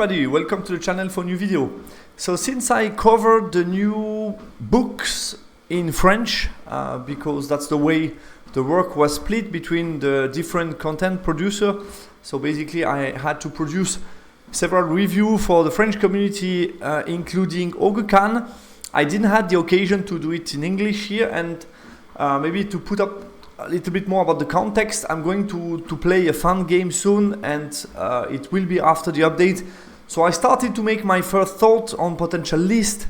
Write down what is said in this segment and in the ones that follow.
everybody, welcome to the channel for a new video. So since I covered the new books in French, because that's the way the work was split between the different content producer, so basically I had to produce several reviews for the French community, including Ogre Khans. I didn't have the occasion to do it in English here, and maybe to put up a little bit more about the context, I'm going to play a fun game soon, and it will be after the update. So I started to make my first thought on potential list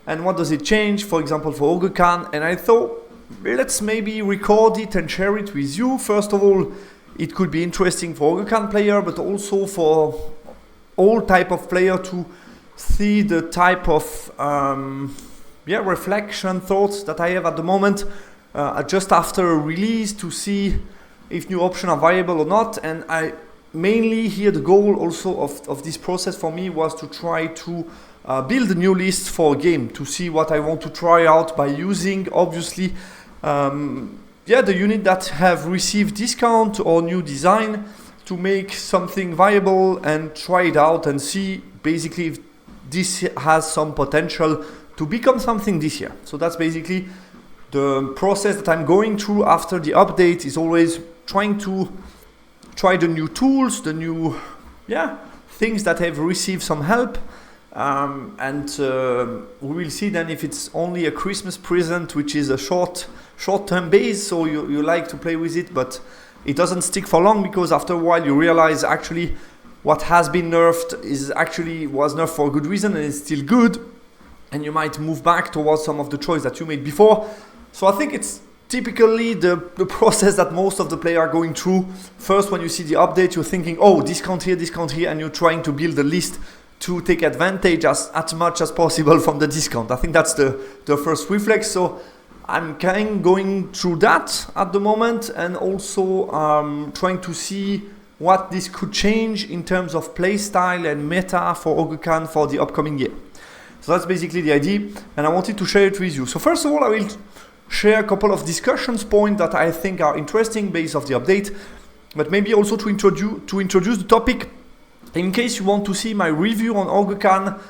and what does it change, for example for Ogre Khans, and I thought let's maybe record it and share it with you. First of all, it could be interesting for Ogre Khans player, but also for all type of player to see the type of reflection, thoughts that I have at the moment just after a release, to see if new options are viable or not. And I mainly here the goal also of this process for me was to try to build a new list for a game, to see what I want to try out by using obviously the unit that have received discount or new design, to make something viable and try it out and see basically if this has some potential to become something this year. So that's basically the process that I'm going through after the update, is always trying to try the new tools, the new things that have received some help, and we will see then if it's only a Christmas present, which is a short-term base, so you like to play with it, but it doesn't stick for long, because after a while you realize actually what has been nerfed was nerfed for a good reason and it's still good, and you might move back towards some of the choice that you made before. So I think it's typically the process that most of the players are going through. First, when you see the update, you're thinking, oh, discount here, and you're trying to build a list to take advantage as much as possible from the discount. I think that's the first reflex. So I'm kind of going through that at the moment, and also trying to see what this could change in terms of playstyle and meta for Ogre Khans for the upcoming year. So that's basically the idea, and I wanted to share it with you. So first of all, I will share a couple of discussions points that I think are interesting based off the update, but maybe also to introduce the topic. In case you want to see my review on Ogre Khans,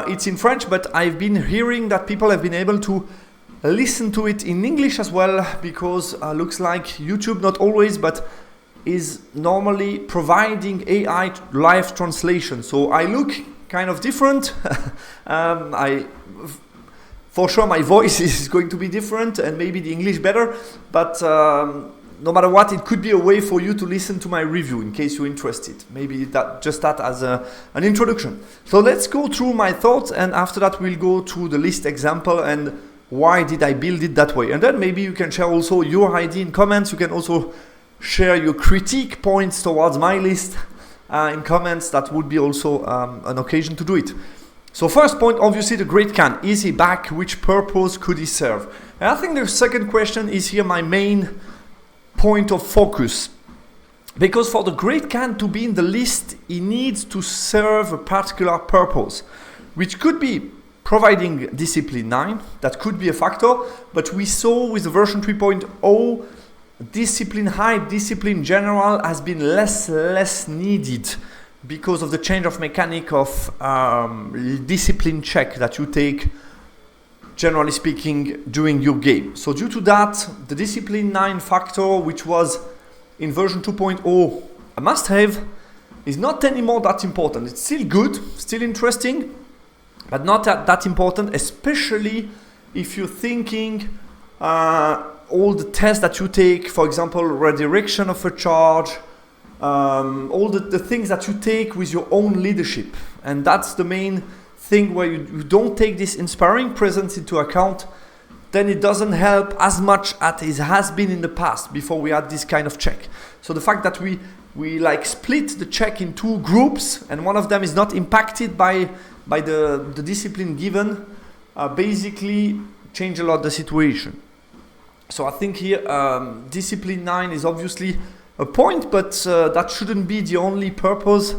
it's in French, but I've been hearing that people have been able to listen to it in English as well, because looks like YouTube, not always, but is normally providing AI live translation. So I look kind of different. For sure my voice is going to be different, and maybe the English better, but no matter what, it could be a way for you to listen to my review in case you're interested. Maybe that as an introduction. So let's go through my thoughts, and after that we'll go through the list example and why did I build it that way. And then maybe you can share also your idea in comments. You can also share your critique points towards my list in comments. That would be also an occasion to do it. So first point, obviously the Great Khan. Is he back? Which purpose could he serve? And I think the second question is here my main point of focus. Because for the Great Khan to be in the list, he needs to serve a particular purpose, which could be providing Discipline 9. That could be a factor, but we saw with the version 3.0, Discipline High, Discipline General has been less needed, because of the change of mechanic of discipline check that you take, generally speaking, during your game. So due to that, the Discipline 9 factor, which was in version 2.0 a must-have, is not anymore that important. It's still good, still interesting, but not that important, especially if you're thinking all the tests that you take, for example, redirection of a charge, all the things that you take with your own leadership. And that's the main thing, where you don't take this inspiring presence into account, then it doesn't help as much as it has been in the past before we had this kind of check. So the fact that we like split the check in two groups, and one of them is not impacted by the discipline given, basically change a lot the situation. So I think here Discipline 9 is obviously a point, but that shouldn't be the only purpose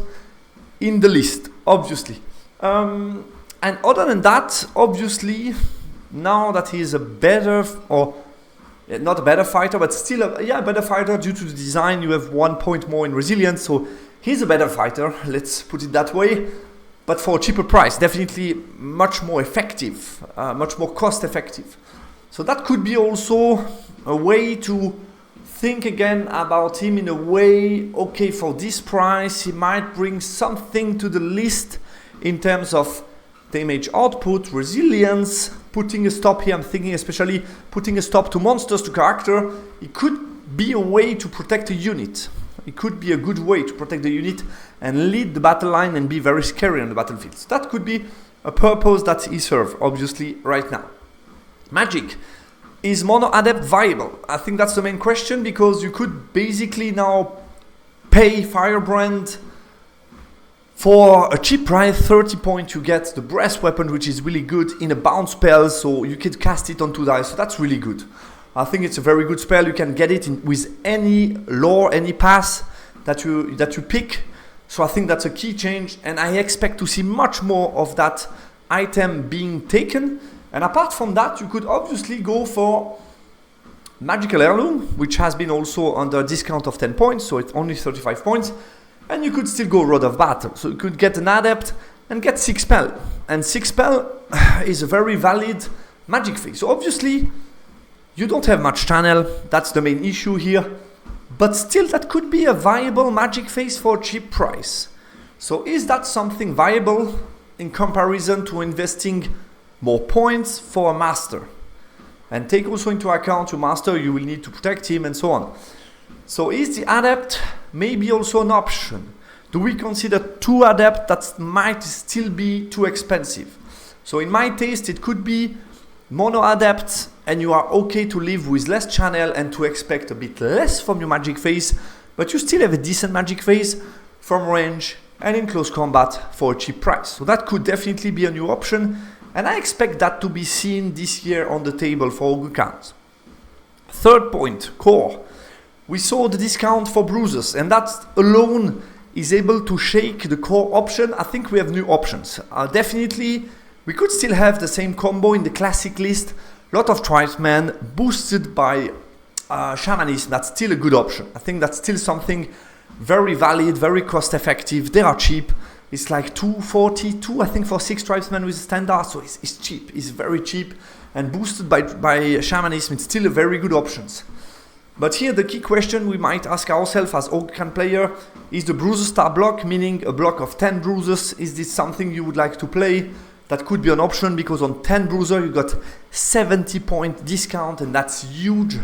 in the list, obviously. And other than that, obviously, now that he is a better, or not a better fighter, but still a better fighter due to the design, you have 1 point more in resilience, so he's a better fighter, let's put it that way. but for a cheaper price, definitely much more effective, much more cost effective. So that could be also a way to think again about him in a way, okay, for this price, he might bring something to the list in terms of damage output, resilience, putting a stop here. I'm thinking especially putting a stop to monsters, to character. It could be a way to protect a unit. It could be a good way to protect the unit and lead the battle line and be very scary on the battlefield. So that could be a purpose that he serves, obviously, right now. Magic. Is Mono Adept viable? I think that's the main question, because you could basically now pay Firebrand for a cheap price, 30 points, you get the Breast Weapon, which is really good in a bounce spell, so you could cast it on 2 dice, so that's really good. I think it's a very good spell. You can get it with any lore, any pass that you pick, so I think that's a key change, and I expect to see much more of that item being taken. And apart from that, you could obviously go for Magical Heirloom, which has been also under a discount of 10 points, so it's only 35 points. And you could still go Rod of Battle. So you could get an Adept and get 6 spell. And 6 spell is a very valid magic phase. So obviously, you don't have much channel. That's the main issue here. But still, that could be a viable magic phase for a cheap price. So is that something viable in comparison to investing more points for a master? And take also into account your master, you will need to protect him and so on. So is the Adept maybe also an option? Do we consider 2 Adept that might still be too expensive? So in my taste, it could be Mono Adept, and you are okay to live with less channel and to expect a bit less from your magic phase, but you still have a decent magic phase from range and in close combat for a cheap price. So that could definitely be a new option. And I expect that to be seen this year on the table for Ogre Khans. Third point, core. We saw the discount for bruises, and that alone is able to shake the core option. I think we have new options. Definitely, we could still have the same combo in the classic list. Lot of tribesmen boosted by shamanism. That's still a good option. I think that's still something very valid, very cost effective. They are cheap. It's like 242, I think, for 6 tribesmen with a standard, so it's cheap, it's very cheap, and boosted by shamanism, it's still a very good options. But here the key question we might ask ourselves as Ogre Khan player, is the bruiser star block, meaning a block of 10 bruisers, is this something you would like to play? That could be an option, because on 10 bruiser you got 70 point discount, and that's huge.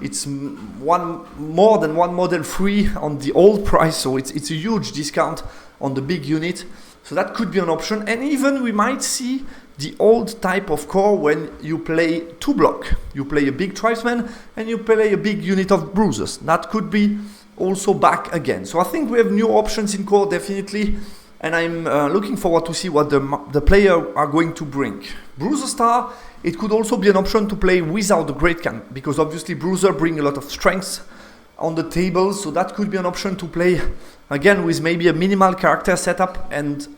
It's more than one model free on the old price, so it's a huge discount on the big unit. So that could be an option. And even we might see the old type of core when you play 2 block. You play a big tribesman and you play a big unit of bruisers. That could be also back again. So I think we have new options in core, definitely. And I'm looking forward to see what the player are going to bring. Bruiser Star, it could also be an option to play without the Great Khan, because obviously Bruiser bring a lot of strength on the table, so that could be an option to play again with maybe a minimal character setup and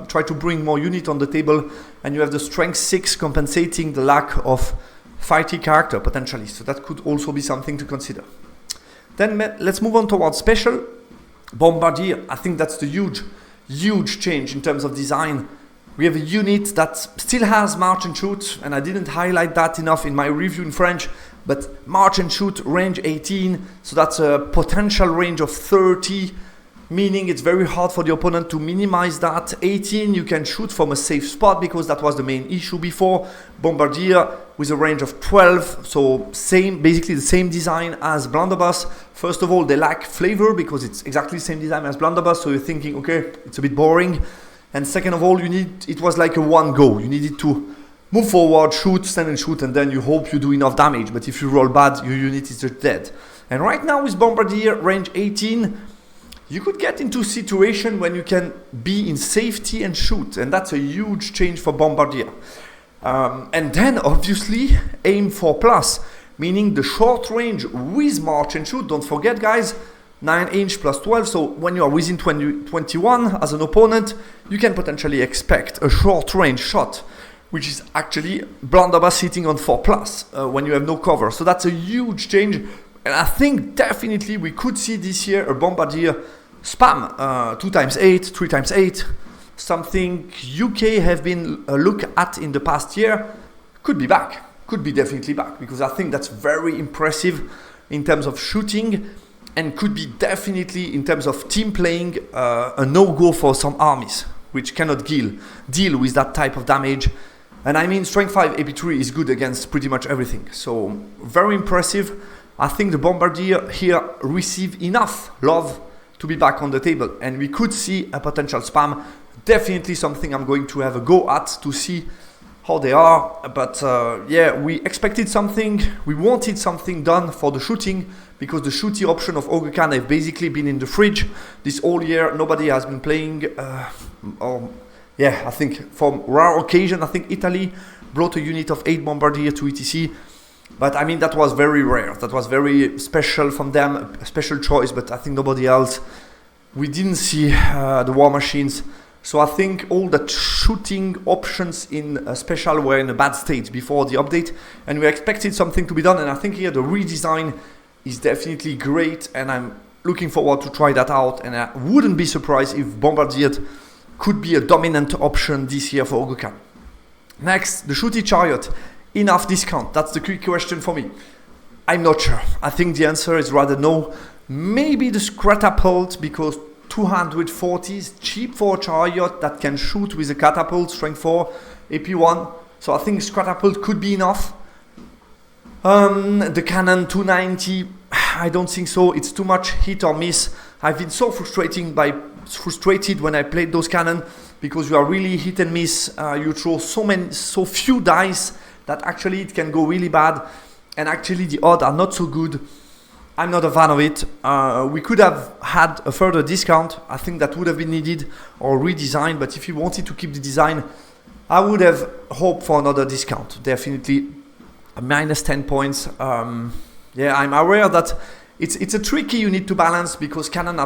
try to bring more unit on the table, and you have the strength 6 compensating the lack of fighty character potentially, so that could also be something to consider. Then let's move on towards special. Bombardier, I think that's the huge change in terms of design. We have a unit that still has march and shoot, and I didn't highlight that enough in my review in French, but march and shoot range 18, so that's a potential range of 30, meaning it's very hard for the opponent to minimize that. 18, you can shoot from a safe spot, because that was the main issue before. Bombardier with a range of 12, so basically the same design as Blunderbuss. First of all, they lack flavor, because it's exactly the same design as Blunderbuss, so you're thinking, okay, it's a bit boring. And second of all, it was like a one go. You needed to move forward, shoot, stand and shoot, and then you hope you do enough damage. But if you roll bad, your unit is just dead. And right now with Bombardier, range 18, you could get into a situation when you can be in safety and shoot. And that's a huge change for Bombardier. And then obviously aim 4+, meaning the short range with march and shoot. Don't forget, guys, 9" plus 12, so when you are within 21 as an opponent, you can potentially expect a short range shot, which is actually Blunderbuss sitting on 4+, when you have no cover. So that's a huge change, and I think definitely we could see this year a Bombardier spam 2x8, 3x8, something UK have been a look at in the past year, could be back, could be definitely back, because I think that's very impressive in terms of shooting, and could be definitely in terms of team playing a no-go for some armies, which cannot deal with that type of damage. And I mean, strength 5 AP3 is good against pretty much everything, so very impressive. I think the Bombardier here received enough love to be back on the table, and we could see a potential spam. Definitely something I'm going to have a go at to see how they are. But yeah, we expected something, we wanted something done for the shooting, because the shooty option of Ogre Khan have basically been in the fridge this whole year. Nobody has been playing, yeah, I think from rare occasion, I think Italy brought a unit of 8 Bombardier to ETC. But I mean, that was very rare. That was very special from them, a special choice, but I think nobody else. We didn't see the war machines. So I think all the shooting options in special were in a bad state before the update. And we expected something to be done. And I think here the redesign is definitely great. And I'm looking forward to try that out. And I wouldn't be surprised if Bombardier could be a dominant option this year for Ogre Khan. Next, the Shooty Chariot. Enough discount? That's the quick question for me. I'm not sure. I think the answer is rather no. Maybe the Scratapult, because 240 is cheap for a chariot that can shoot with a catapult, strength 4, AP1. So I think Scratapult could be enough. The cannon 290, I don't think so. It's too much hit or miss. I've been so frustrated when I played those cannon, because you are really hit and miss. You throw so few dice that actually it can go really bad, and actually the odds are not so good. I'm not a fan of it. We could have had a further discount. I think that would have been needed, or redesigned. But if you wanted to keep the design, I would have hoped for another discount. Definitely a minus 10 points. Yeah, I'm aware that it's a tricky unit to balance, because cannon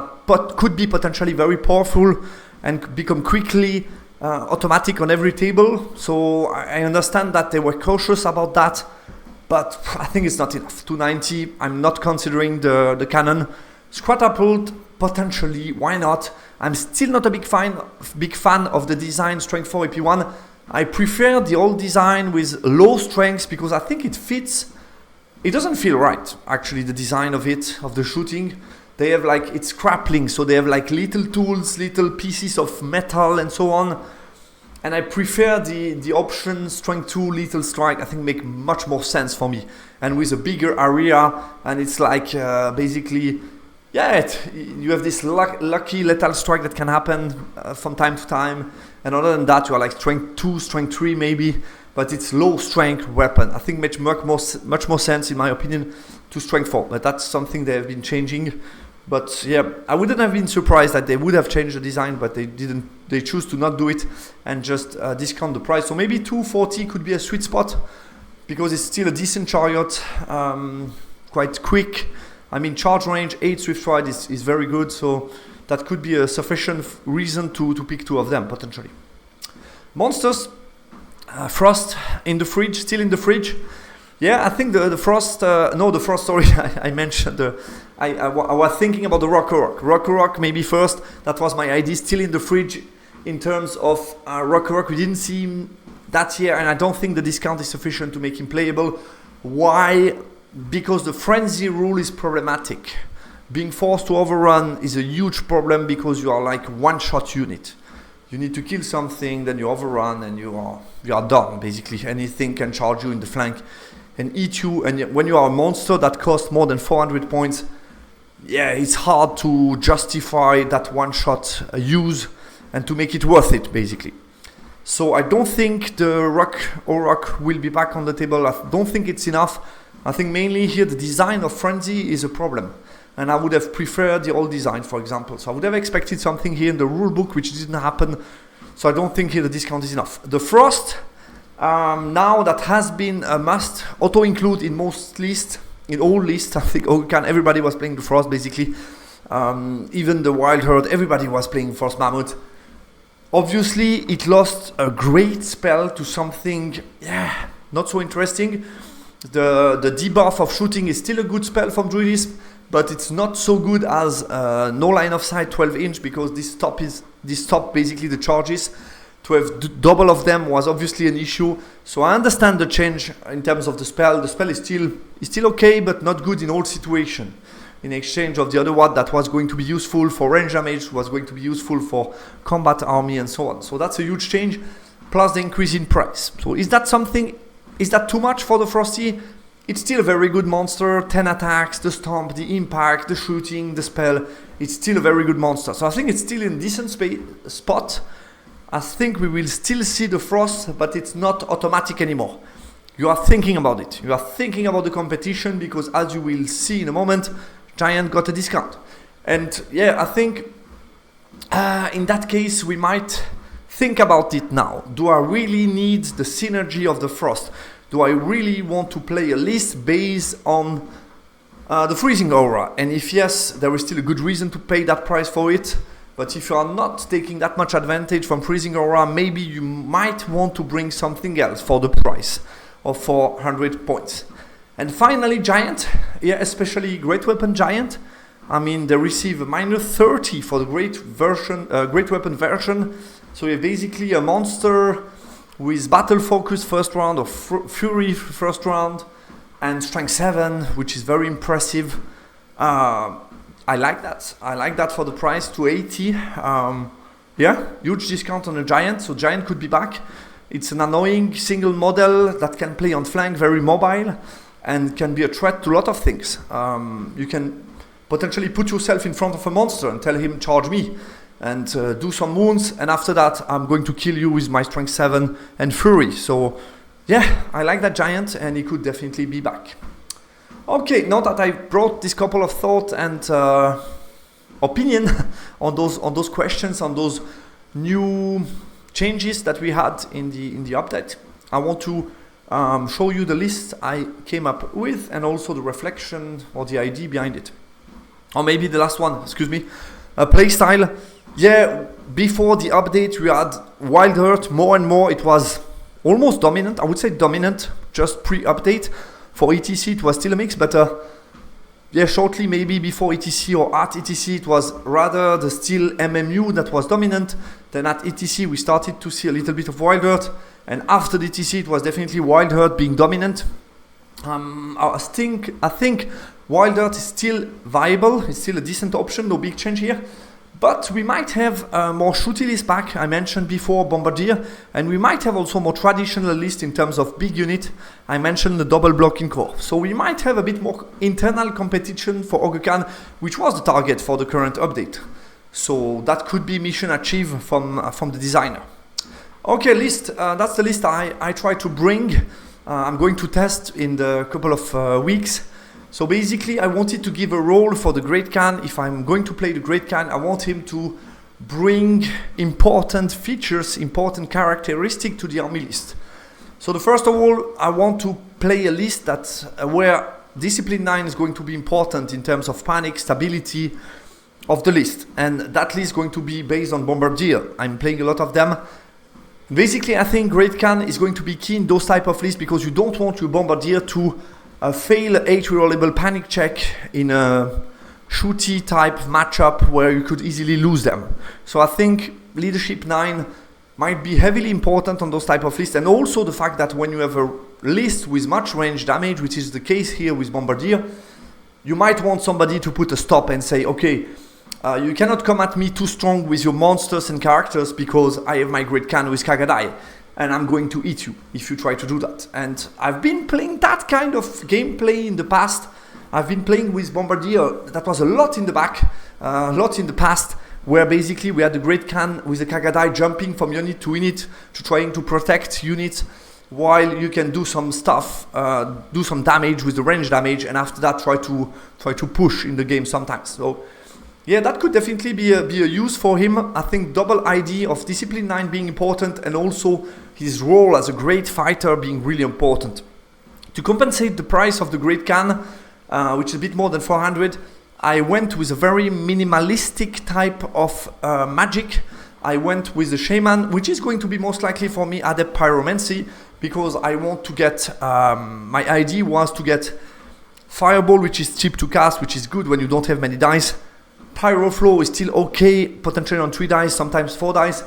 could be potentially very powerful and become quickly automatic on every table. So I understand that they were cautious about that, but I think it's not enough. 290, I'm not considering the cannon. Scratapult, potentially, why not? I'm still not a big fan of the design strength 4 AP1. I prefer the old design with low strength, because I think it fits. It doesn't feel right, actually, the design of it, of the shooting. They have like, it's grappling, so they have like little tools, little pieces of metal and so on. And I prefer the option strength 2 lethal strike. I think make much more sense for me. And with a bigger area, and it's like basically, yeah, you have this lucky lethal strike that can happen from time to time. And other than that, you are like strength 2, strength 3 maybe, but it's low strength weapon. I think makes much more sense, in my opinion, to strength 4. But that's something they have been changing. But yeah, I wouldn't have been surprised that they would have changed the design, but they didn't. They choose to not do it and just discount the price. So maybe 240 could be a sweet spot, because it's still a decent chariot, quite quick. I mean, charge range 8 swift ride is very good, so that could be a sufficient reason to pick 2 of them potentially. Monsters, Frost in the fridge, still in the fridge. Yeah, I think the Frost, the Frost, sorry, I mentioned, I was thinking about the Rock maybe first. That was my idea, still in the fridge in terms of Rock. We didn't see him that year, and I don't think the discount is sufficient to make him playable. Why? Because the frenzy rule is problematic. Being forced to overrun is a huge problem, because you are like one-shot unit. You need to kill something, then you overrun, and you are done, basically. Anything can charge you in the flank and eat you. And when you are a monster that costs more than 400 points, yeah, it's hard to justify that one-shot use and to make it worth it, basically. So I don't think the Rock will be back on the table. I don't think it's enough. I think mainly here the design of Frenzy is a problem. And I would have preferred the old design, for example. So I would have expected something here in the rulebook, which didn't happen. So I don't think here the discount is enough. The Frost, now that has been a must, auto-include in most lists, in all lists. I think everybody was playing the Frost, basically. Even the Wild Herd, everybody was playing Frost Mammoth. Obviously, it lost a great spell to something, yeah, not so interesting. The debuff of shooting is still a good spell from Druidism, but it's not so good as no line of sight 12-inch, because this top basically the charges. To have double of them was obviously an issue. So I understand the change in terms of the spell. The spell is still okay, but not good in all situations. In exchange of the other one that was going to be useful for range damage, was going to be useful for combat army and so on. So that's a huge change, plus the increase in price. So is that something? Is that too much for the Frosty? It's still a very good monster. 10 attacks, the stomp, the impact, the shooting, the spell. It's still a very good monster. So I think it's still in a decent spot. I think we will still see the Frost, but it's not automatic anymore. You are thinking about it. You are thinking about the competition, because as you will see in a moment, Giant got a discount. And yeah, I think in that case, we might think about it now. Do I really need the synergy of the Frost? Do I really want to play a list based on the Freezing Aura? And if yes, there is still a good reason to pay that price for it. But if you are not taking that much advantage from Freezing Aura, maybe you might want to bring something else for the price of 400 points. And finally, Giant, yeah, especially Great Weapon Giant. I mean, they receive a -30 for the Great Weapon version. So you're basically a monster with Battle Focus first round, or Fury first round, and Strength 7, which is very impressive. I like that. I like that for the price, 280. Yeah, huge discount on a Giant, so Giant could be back. It's an annoying single model that can play on flank, very mobile, and can be a threat to a lot of things. You can potentially put yourself in front of a monster and tell him, charge me, and do some wounds, and after that, I'm going to kill you with my Strength 7 and Fury. So, yeah, I like that Giant, and he could definitely be back. Okay, now that I brought this couple of thoughts and opinion on those questions, on those new changes that we had in the update, I want to show you the list I came up with, and also the reflection or the idea behind it. Or maybe the last one, excuse me, playstyle. Yeah, before the update we had Wild Heart more and more. It was almost dominant, I would say dominant, just pre-update. For ETC it was still a mix, but yeah, shortly maybe before ETC or at ETC it was rather the still MMU that was dominant. Then at ETC we started to see a little bit of Wild Heart, and after the ETC it was definitely Wild Heart being dominant. I think Wild Heart is still viable, it's still a decent option, no big change here. But we might have more shooty list back. I mentioned before Bombardier, and we might have also more traditional list in terms of big unit. I mentioned the double blocking core. So we might have a bit more internal competition for Ogre Khan, which was the target for the current update. So that could be mission achieved from the designer. Okay, list. That's the list I try to bring. I'm going to test in the couple of weeks. So basically I wanted to give a role for the Great Khan. If I'm going to play the Great Khan, I want him to bring important features, important characteristics to the army list. So the first of all, I want to play a list that's where Discipline 9 is going to be important in terms of panic, stability of the list. And that list is going to be based on Bombardier. I'm playing a lot of them. Basically, I think Great Khan is going to be key in those type of lists, because you don't want your Bombardier to fail 8 rerollable panic check in a shooty type matchup where you could easily lose them. So I think Leadership 9 might be heavily important on those type of lists, and also the fact that when you have a list with much range damage, which is the case here with Bombardier, you might want somebody to put a stop and say, okay, you cannot come at me too strong with your monsters and characters, because I have my Great Khan with Kagadai, and I'm going to eat you if you try to do that. And I've been playing that kind of gameplay in the past. I've been playing with Bombardier. That was a lot in the back, a lot in the past, where basically we had the Great Khan with the Kagadai jumping from unit to unit to trying to protect units, while you can do some stuff, do some damage with the range damage, and after that try to push in the game sometimes. So yeah, that could definitely be a use for him. I think double ID of Discipline 9 being important, and also his role as a great fighter being really important. To compensate the price of the Great Khan, which is a bit more than 400, I went with a very minimalistic type of magic. I went with the Shaman, which is going to be most likely for me Adept Pyromancy, because I want to get, my idea was to get Fireball, which is cheap to cast, which is good when you don't have many dice. Pyroflow is still okay, potentially on 3 dice, sometimes 4 dice.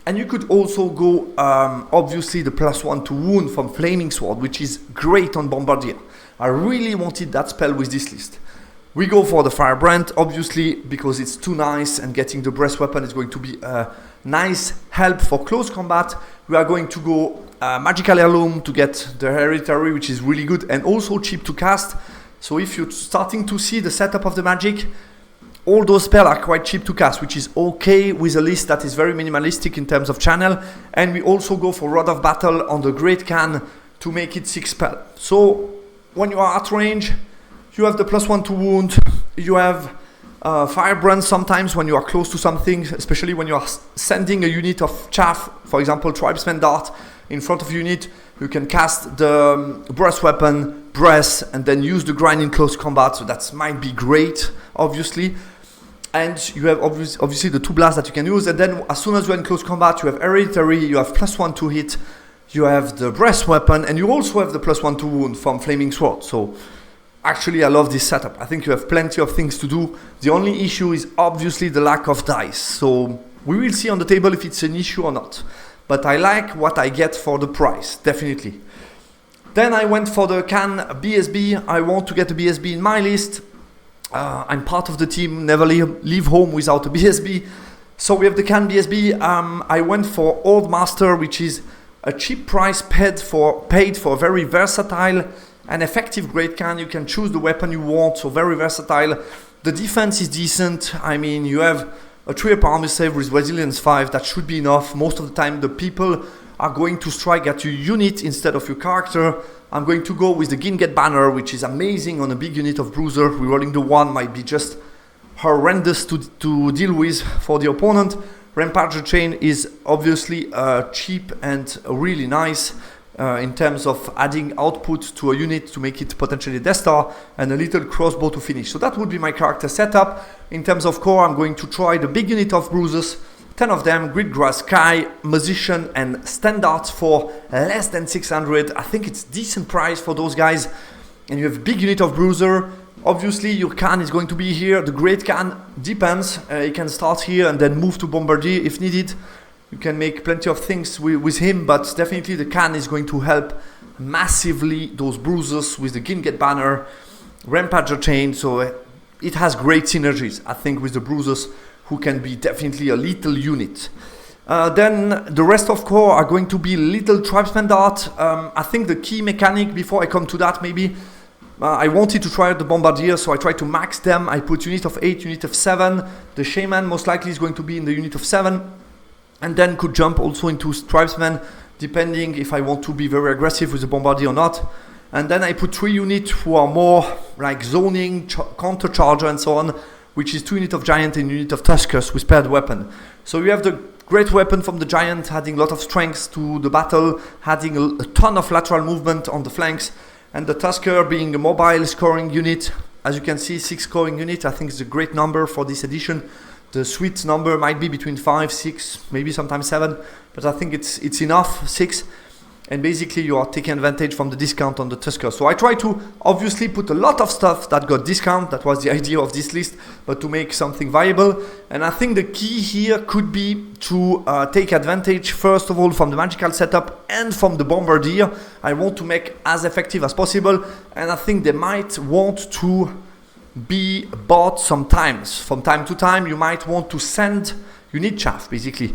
And you could also go, obviously, the +1 to wound from Flaming Sword, which is great on Bombardier. I really wanted that spell with this list. We go for the Firebrand, obviously, because it's too nice, and getting the breast weapon is going to be a nice help for close combat. We are going to go Magical Heirloom to get the Hereditary, which is really good and also cheap to cast. So if you're starting to see the setup of the magic, all those spells are quite cheap to cast, which is okay with a list that is very minimalistic in terms of channel. And we also go for Rod of Battle on the Great Khan to make it 6 spell. So when you are at range, you have the +1 to wound, you have Firebrand sometimes when you are close to something, especially when you are sending a unit of chaff, for example, Tribesman Dart in front of unit, you can cast the breast weapon, breast, and then use the grind in close combat, so that might be great, obviously. And you have obviously the 2 blasts that you can use, and then as soon as you're in close combat, you have Hereditary, you have +1 to hit, you have the breast weapon, and you also have the +1 to wound from Flaming Sword. So actually I love this setup. I think you have plenty of things to do. The only issue is obviously the lack of dice. So we will see on the table if it's an issue or not. But I like what I get for the price, definitely. Then I went for the Khan BSB. I want to get a BSB in my list. I'm part of the team, never leave home without a BSB. So we have the Khan BSB. I went for Old Master, which is a cheap price paid for a very versatile and effective Great Khan. You can choose the weapon you want, so very versatile. The defense is decent. I mean, you have a 3-up armor save with resilience 5, that should be enough. Most of the time the people are going to strike at your unit instead of your character. I'm going to go with the Ginget Banner, which is amazing on a big unit of Bruiser. Rerolling the 1 might be just horrendous to deal with for the opponent. Rampage Chain is obviously cheap and really nice in terms of adding output to a unit to make it potentially Death Star, and a little crossbow to finish. So that would be my character setup. In terms of core, I'm going to try the big unit of Bruisers, 10 of them, Gridgrass, Sky, Musician and Standard for less than 600. I think it's decent price for those guys. And you have big unit of Bruiser. Obviously your Khan is going to be here. The Great Khan depends. You can start here and then move to Bombardier if needed. You can make plenty of things with him, but definitely the Khan is going to help massively those Bruisers with the Ginget Banner, Rampage Chain. So it has great synergies, I think, with the Bruisers, who can be definitely a little unit. Then the rest of core are going to be little Tribesman Dart. I think the key mechanic, before I come to that maybe, I wanted to try out the Bombardier, so I tried to max them. I put unit of 8, unit of 7. The Shaman most likely is going to be in the unit of 7. And then could jump also into Tribesman, depending if I want to be very aggressive with the Bombardier or not. And then I put 3 units who are more like zoning, counter charger and so on, which is 2 units of Giant and unit of Tuskers with paired weapon. So you have the great weapon from the Giant, adding a lot of strength to the battle, adding a ton of lateral movement on the flanks, and the Tusker being a mobile scoring unit. As you can see, 6 scoring unit, I think is a great number for this edition. The sweet number might be between 5, 6, maybe sometimes 7, but I think it's enough, 6. And basically you are taking advantage from the discount on the Tusker. So I try to obviously put a lot of stuff that got discount. That was the idea of this list, but to make something viable. And I think the key here could be to take advantage, first of all, from the magical setup and from the Bombardier. I want to make as effective as possible. And I think they might want to be bought sometimes. From time to time, you might want to send unit chaff, basically,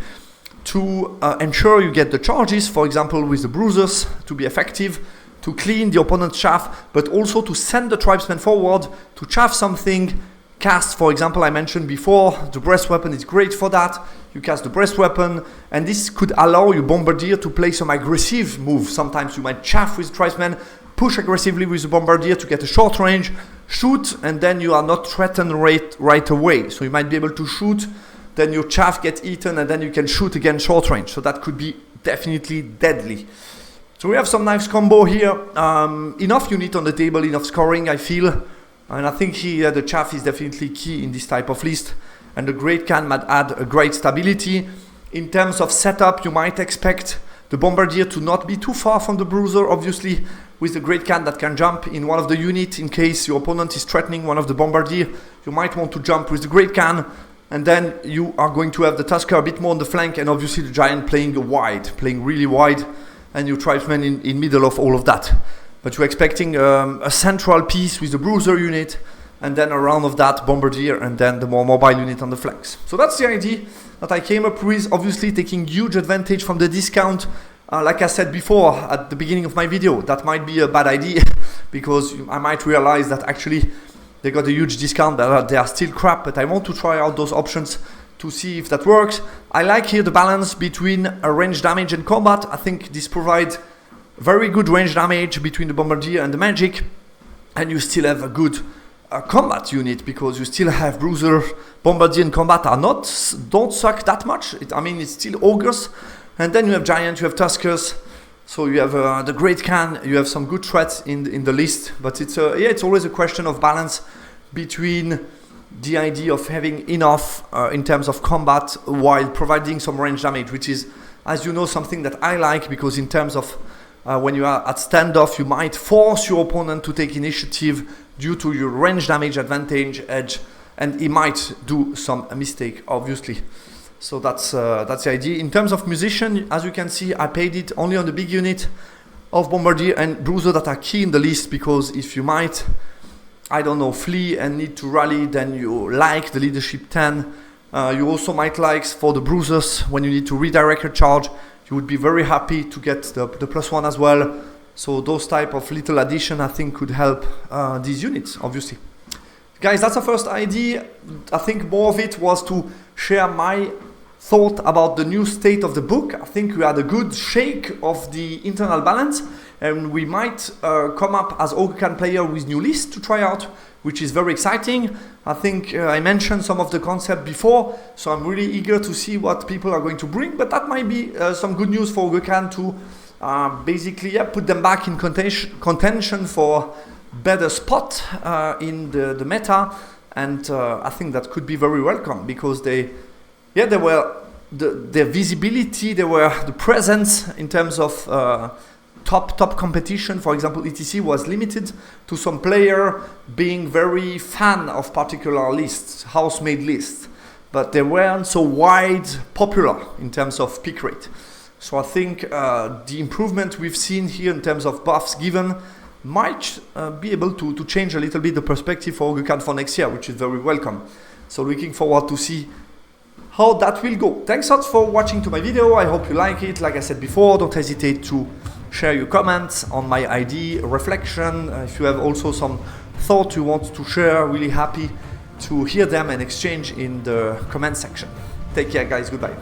to ensure you get the charges, for example with the Bruisers, to be effective, to clean the opponent's chaff, but also to send the Tribesman forward to chaff something, cast, for example, I mentioned before, the breast weapon is great for that. You cast the breast weapon, and this could allow your Bombardier to play some aggressive moves. Sometimes you might chaff with Tribesman, push aggressively with the Bombardier to get a short range, shoot, and then you are not threatened right away. So you might be able to shoot, then your chaff gets eaten, and then you can shoot again short range. So that could be definitely deadly. So we have some knives combo here. Enough unit on the table, enough scoring, I feel. And I think here the chaff is definitely key in this type of list. And the Great Khan might add a great stability. In terms of setup, you might expect the Bombardier to not be too far from the Bruiser, obviously, with the Great Khan that can jump in one of the units. In case your opponent is threatening one of the Bombardier, you might want to jump with the Great Khan, and then you are going to have the Tusker a bit more on the flank, and obviously the Giant playing really wide, and your Tribesmen in middle of all of that. But you're expecting a central piece with the Bruiser unit, and then around of that Bombardier, and then the more mobile unit on the flanks. So that's the idea that I came up with, obviously taking huge advantage from the discount. Like I said before at the beginning of my video, that might be a bad idea because I might realize that actually they got a huge discount, that they are still crap, but I want to try out those options to see if that works. I like here the balance between range damage and combat. I think this provides very good range damage between the Bombardier and the Magic, and you still have a good combat unit because you still have Bruiser. Bombardier and combat don't suck that much. I mean, it's still Ogres, and then you have Giant, you have Tuskers, so you have the Great Khan, you have some good threats in the list, but it's it's always a question of balance between the idea of having enough in terms of combat while providing some range damage, which is, as you know, something that I like, because in terms of when you are at standoff, you might force your opponent to take initiative due to your range damage advantage edge, and he might do some mistake, obviously. So that's the idea. In terms of musician, as you can see, I paid it only on the big unit of Bombardier and Bruiser that are key in the list, because if you might, I don't know, flee and need to rally, then you like the leadership 10. You also might like for the Bruisers, when you need to redirect your charge, you would be very happy to get the +1 as well. So those type of little addition I think could help these units, obviously. Guys, that's the first idea. I think more of it was to share my thought about the new state of the book. I think we had a good shake of the internal balance, and we might come up as Ogre Khan player with new lists to try out, which is very exciting. I think I mentioned some of the concept before, so I'm really eager to see what people are going to bring, but that might be some good news for Ogre Khan to basically put them back in contention for better spot in the meta, and I think that could be very welcome, because they were their visibility, they were the presence in terms of top competition. For example, ETC was limited to some player being very fan of particular lists, house-made lists, but they weren't so wide popular in terms of pick rate. So I think the improvement we've seen here in terms of buffs given might be able to change a little bit the perspective for Ogre Khan for next year, which is very welcome. So looking forward to see how that will go. Thanks a lot for watching to my video. I hope you like it. Like I said before, don't hesitate to share your comments on my idea, reflection. If you have also some thought you want to share, really happy to hear them and exchange in the comment section. Take care, guys. Goodbye.